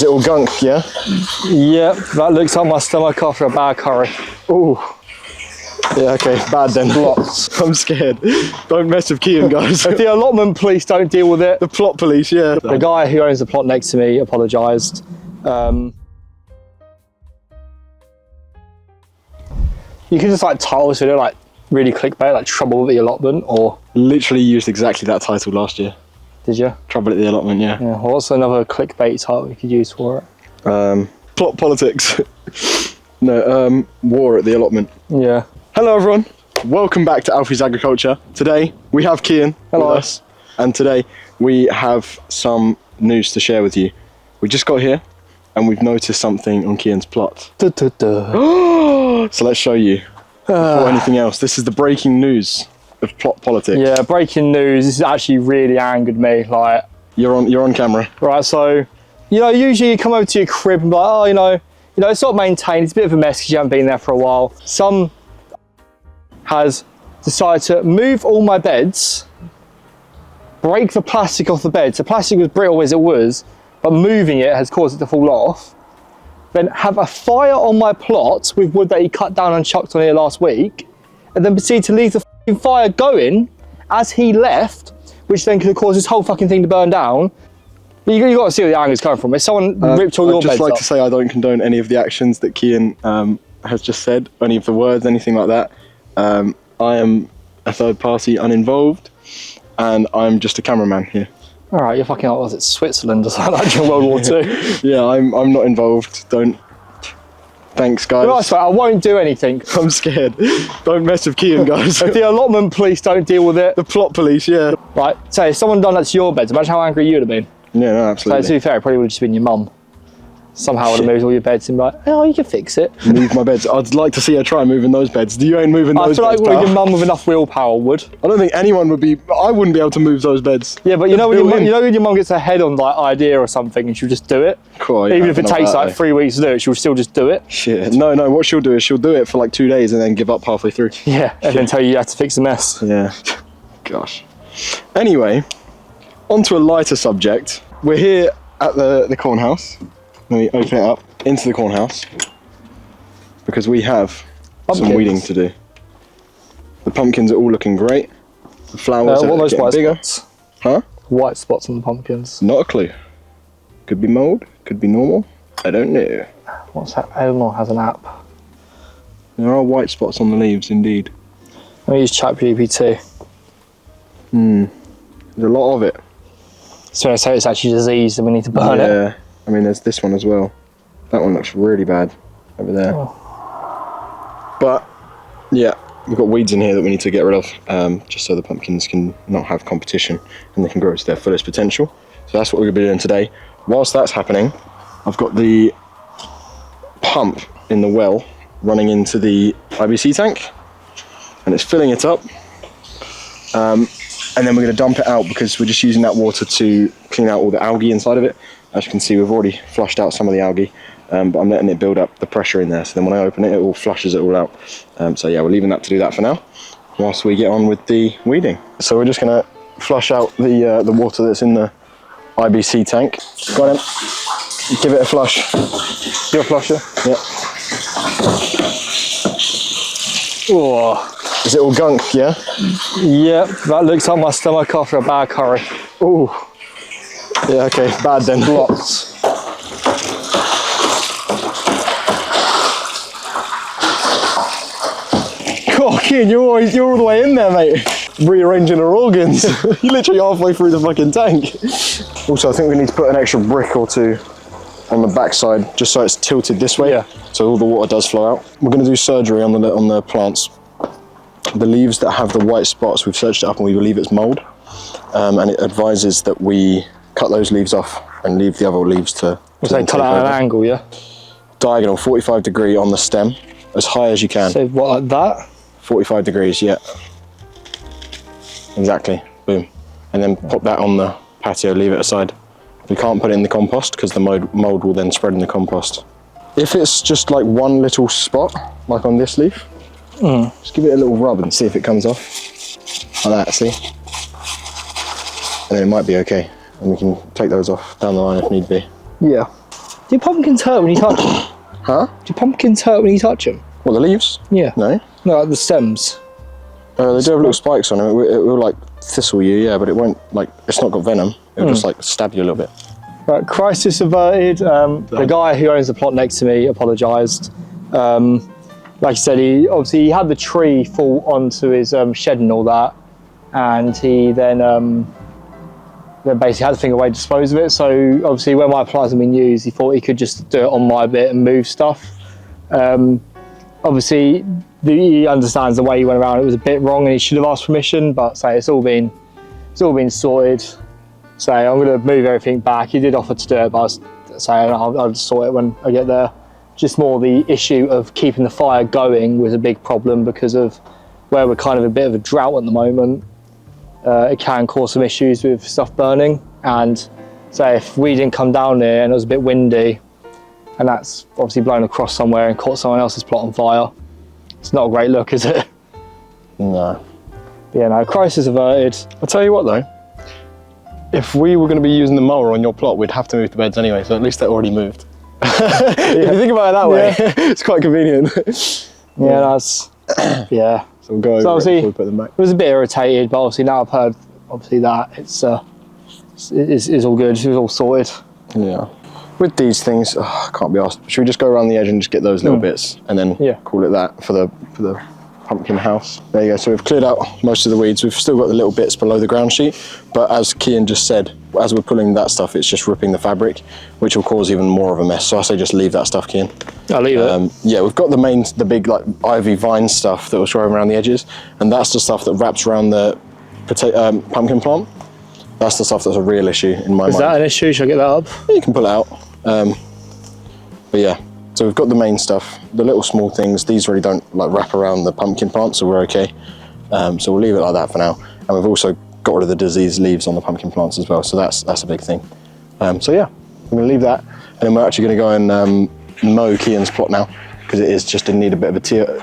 Is it all gunk, yeah? Yep, that looks like my stomach after a bad curry. Ooh. Yeah, okay, bad then. Lots. I'm scared. Don't mess with Kian, guys. If the allotment police don't deal with it. The plot police, yeah. The guy who owns the plot next to me apologised. You can just like title this video like really clickbait, like trouble with the allotment, or... Literally used exactly that title last year. Did you? Trouble at the allotment, yeah. Yeah, what's another clickbait title you could use for it? Plot politics. No, war at the allotment. Yeah. Hello everyone, welcome back to Alfie's Agriculture. Today we have Kian with us, and today we have some news to share with you. We just got here and we've noticed something on Kian's plot. So let's show you. Before anything else, this is the breaking news of plot politics. Yeah, breaking news. This has actually really angered me. Like, you're on camera. Right, so usually you come over to your crib and be like, oh, it's not maintained, it's a bit of a mess because you haven't been there for a while. Some has decided to move all my beds, break the plastic off the bed. So plastic was brittle as it was, but moving it has caused it to fall off. Then have a fire on my plot with wood that he cut down and chucked on here last week, and then proceed to leave the fucking fire going as he left, which then could have caused this whole fucking thing to burn down. But you got to see where the anger is coming from. If someone ripped all your beds up... I'd just like to say I don't condone any of the actions that Kian has just said, any of the words, anything like that. I am a third party, uninvolved, and I'm just a cameraman here. All right, you're fucking, what was it, Switzerland or something like during World War II? Yeah, I'm not involved. Don't. Thanks, guys. No, I swear, I won't do anything. I'm scared. Don't mess with Kian, guys. If the allotment police don't deal with it. The plot police, yeah. Right, so if someone done that to your beds, imagine how angry you'd have been. Yeah, no, absolutely. So to be fair, it probably would have just been your mum. Somehow would have moved all your beds and be like, oh, you can fix it. Move my beds. I'd like to see her try moving those beds. You ain't moving those beds, I feel like your mum with enough willpower would. I don't think anyone would be... I wouldn't be able to move those beds. Yeah, but when your mum gets her head on like idea or something and she'll just do it. Cool, yeah, even if it takes like 3 weeks to do it, she'll still just do it. Shit. No, what she'll do is she'll do it for like 2 days and then give up halfway through. Yeah, and then tell you have to fix the mess. Yeah. Gosh. Anyway, on to a lighter subject. We're here at the corn house. Let me open it up into the corn house because we have some weeding to do. The pumpkins are all looking great. The flowers are getting bigger. Spots? Huh? White spots on the pumpkins. Not a clue. Could be mold, could be normal. I don't know. What's that? Eleanor has an app. There are white spots on the leaves, indeed. Let me use ChatGPT. There's a lot of it. So I say it's actually diseased and we need to burn it. Yeah, I mean there's this one as well. That one looks really bad over there. Oh. But yeah, we've got weeds in here that we need to get rid of, just so the pumpkins can not have competition and they can grow to their fullest potential. So that's what we're gonna be doing today. Whilst that's happening, I've got the pump in the well running into the IBC tank and it's filling it up. And then we're going to dump it out because we're just using that water to clean out all the algae inside of it. As you can see, we've already flushed out some of the algae, but I'm letting it build up the pressure in there. So then when I open it, it all flushes it all out. So yeah, we're leaving that to do that for now, whilst we get on with the weeding. So we're just going to flush out the water that's in the IBC tank. Go on in, give it a flush. Your flusher? Yeah. Oh. Is it all gunk, yeah? Yep, that looks like my stomach after a bad curry. Ooh. Yeah, okay, bad then. Lots. God, Kian, you're all the way in there, mate. Rearranging her organs. You're literally halfway through the fucking tank. Also, I think we need to put an extra brick or two on the backside, just so it's tilted this way. Yeah. So all the water does flow out. We're going to do surgery on the plants. The leaves that have the white spots, we've searched it up and we believe it's mold. And it advises that we cut those leaves off and leave the other leaves to So cut out an angle, yeah? Diagonal, 45 degree on the stem, as high as you can. So what, like that? 45 degrees, yeah. Exactly, boom. And then pop that on the patio, leave it aside. We can't put it in the compost because the mold will then spread in the compost. If it's just like one little spot, like on this leaf, just give it a little rub and see if it comes off. Like that, see? And then it might be okay. And we can take those off down the line if need be. Yeah. Do pumpkins hurt when you touch them? Huh? Do pumpkins hurt when you touch them? Well, the leaves? Yeah. No. No, like the stems. They do have little spikes on them. It will like thistle you, yeah, but it won't, like, it's not got venom. It'll just like stab you a little bit. Right, crisis averted. The guy who owns the plot next to me apologised. Like I said, he had the tree fall onto his shed and all that, and he then basically had to think of a way to dispose of it. So obviously, when my pliers have been used, he thought he could just do it on my bit and move stuff. Obviously, he understands the way he went around it was a bit wrong, and he should have asked permission. But say it's all been sorted. So I'm going to move everything back. He did offer to do it, but I was saying I'll just sort it when I get there. Just more the issue of keeping the fire going was a big problem because of where we're kind of a bit of a drought at the moment. It can cause some issues with stuff burning, and say if we didn't come down there and it was a bit windy, and that's obviously blown across somewhere and caught someone else's plot on fire, it's not a great look, is it? No. Yeah, no, crisis averted. I'll tell you what though, if we were going to be using the mower on your plot, we'd have to move the beds anyway, so at least they're already moved. If you think about it that way, it's quite convenient. Yeah, that's, yeah. So we'll go over it before we put them back. I was a bit irritated, but obviously now I've heard that it's all good, it's all sorted. Yeah. With these things, I can't be asked. Should we just go around the edge and just get those little bits and then call it that for the pumpkin house? There you go. So we've cleared out most of the weeds. We've still got the little bits below the ground sheet, but as Kian just said, as we're pulling that stuff, it's just ripping the fabric, which will cause even more of a mess. So I say just leave that stuff, Kian. I'll leave it. Yeah, we've got the big like ivy vine stuff that was growing around the edges, and that's the stuff that wraps around the pumpkin plant. That's the stuff that's a real issue in my mind. Is that an issue? Should I get that up? You can pull it out. But yeah, so we've got the main stuff, the little small things. These really don't like wrap around the pumpkin plant, so we're okay. So we'll leave it like that for now. And we've also got rid of the diseased leaves on the pumpkin plants as well, so that's a big thing. So yeah, I'm gonna leave that, and then we're actually gonna go and mow Kian's plot now, because it is just in need a bit of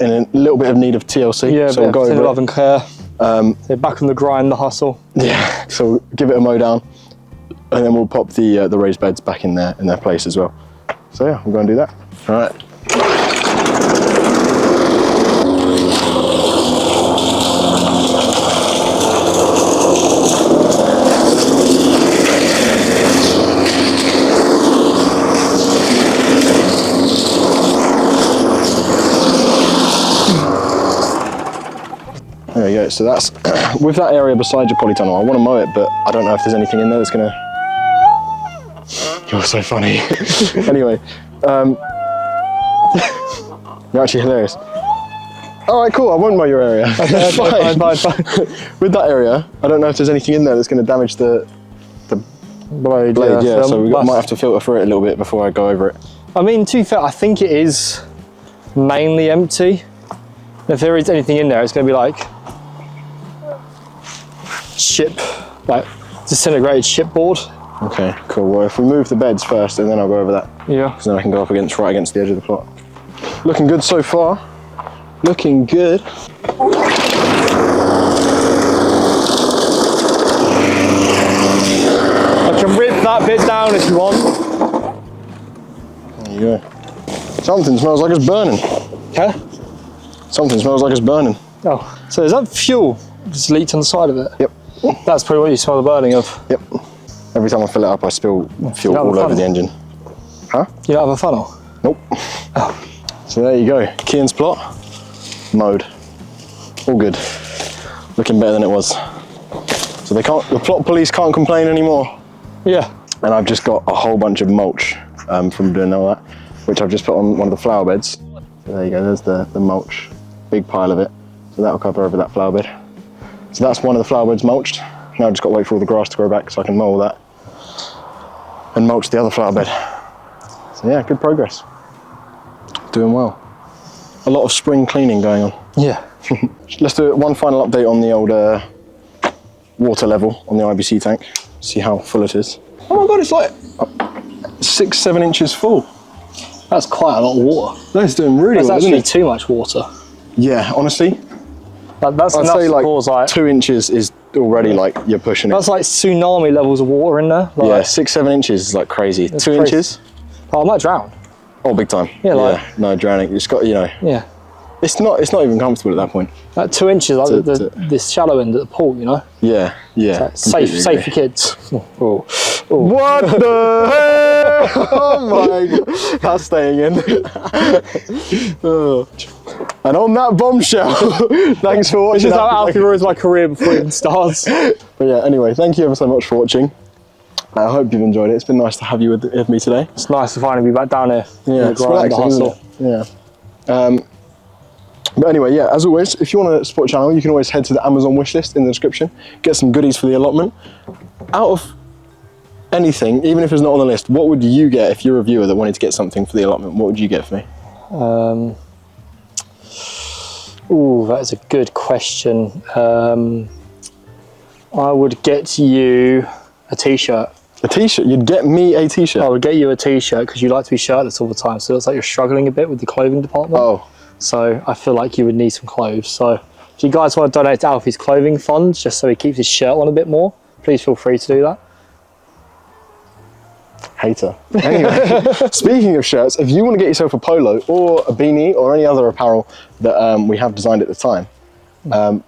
a little bit of need of TLC. Yeah, so we'll go over it. Love and care. So back on the grind, the hustle. Yeah, so we'll give it a mow down, and then we'll pop the raised beds back in their place as well. So yeah, we'll go and do that. All right. There you go. So that's with that area beside your polytunnel. I want to mow it, but I don't know if there's anything in there that's gonna. You're so funny. Anyway, you're actually hilarious. All right, cool. I won't mow your area. Okay, fine. With that area, I don't know if there's anything in there that's going to damage the blade. Yeah, so we might have to filter through it a little bit before I go over it. I mean, to be fair, I think it is mainly empty. If there is anything in there, it's going to be like disintegrated shipboard. Okay, cool. Well, if we move the beds first, and then I'll go over that. Yeah. Because then I can go up right against the edge of the plot. Looking good so far. Looking good. I can rip that bit down if you want. There you go. Something smells like it's burning. Okay. Something smells like it's burning. Oh, so is that fuel just leaked on the side of it? Yep. That's probably what you smell the burning of. Yep. Every time I fill it up, I spill fuel all over the engine. Huh? You don't have a funnel? Nope. Oh. So there you go. Kian's plot, mowed. All good. Looking better than it was. So the plot police can't complain anymore. Yeah. And I've just got a whole bunch of mulch from doing all that, which I've just put on one of the flower beds. So there you go, there's the mulch, big pile of it. So that'll cover over that flower bed. So that's one of the flower beds mulched. Now I've just got to wait for all the grass to grow back so I can mow all that and mulch the other flower bed. So yeah, good progress. Doing well. A lot of spring cleaning going on. Yeah. Let's do one final update on the old water level on the IBC tank. See how full it is. Oh my God, it's like 6-7 inches full. That's quite a lot of water. That's doing really well, That's isn't actually it? too much water. Yeah, honestly. That's I'd enough say to like cause 2 inches is already like you're pushing it. That's like tsunami levels of water in there. Like, yeah, 6-7 inches is like crazy. 2 crazy. inches, Oh, I might drown. Oh, big time. Yeah, like, no, drowning. It's got, you know, yeah. it's not even comfortable at that point. Like 2 inches, like this shallow end at the pool, you know? Yeah, yeah. Like safe for kids. Oh. What the hell? Oh my god. That's staying in. Oh. And on that bombshell, thanks for watching. This is how Alfie ruins my career before it even starts. But yeah, anyway, thank you ever so much for watching. I hope you've enjoyed it. It's been nice to have you with me today. It's nice to finally be back down here. Yeah, it's relaxing, isn't it? Yeah. But anyway, yeah, as always, if you want to support the channel, you can always head to the Amazon wishlist in the description, get some goodies for the allotment. Out of anything, even if it's not on the list, what would you get if you're a viewer that wanted to get something for the allotment? What would you get for me? Oh, that is a good question. I would get you a t-shirt. A t-shirt? You'd get me a t-shirt? I would get you a t-shirt because you like to be shirtless all the time, so it looks like you're struggling a bit with the clothing department. Oh. So I feel like you would need some clothes. So if you guys want to donate to Alfie's clothing fund, just so he keeps his shirt on a bit more, please feel free to do that. Hater. Anyway, speaking of shirts, if you want to get yourself a polo or a beanie or any other apparel that we have designed at the time,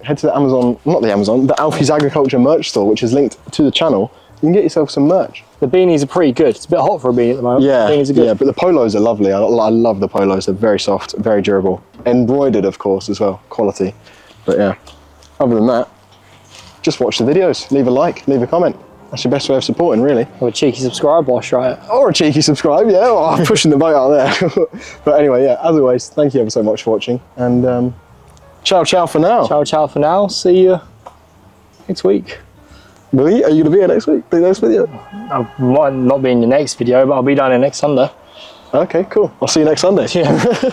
head to the the Alfie's Agriculture merch store, which is linked to the channel. You can get yourself some merch. The beanies are pretty good. It's a bit hot for a beanie at the moment. Yeah, the beanies are good. Yeah, but the polos are lovely. I love the polos. They're very soft, very durable. Embroidered, of course, as well. Quality. But yeah, other than that, just watch the videos. Leave a like, leave a comment. That's your best way of supporting, really. Or a cheeky subscribe whilst you're at it. Or a cheeky subscribe, yeah. Oh, I'm pushing the boat out there. But anyway, yeah, as always, thank you ever so much for watching. And ciao, ciao for now. Ciao, ciao for now. See you next week. Really? Are you going to be here next week? The next video? I might not be in the next video, but I'll be down here next Sunday. Okay, cool. I'll see you next Sunday. Yeah.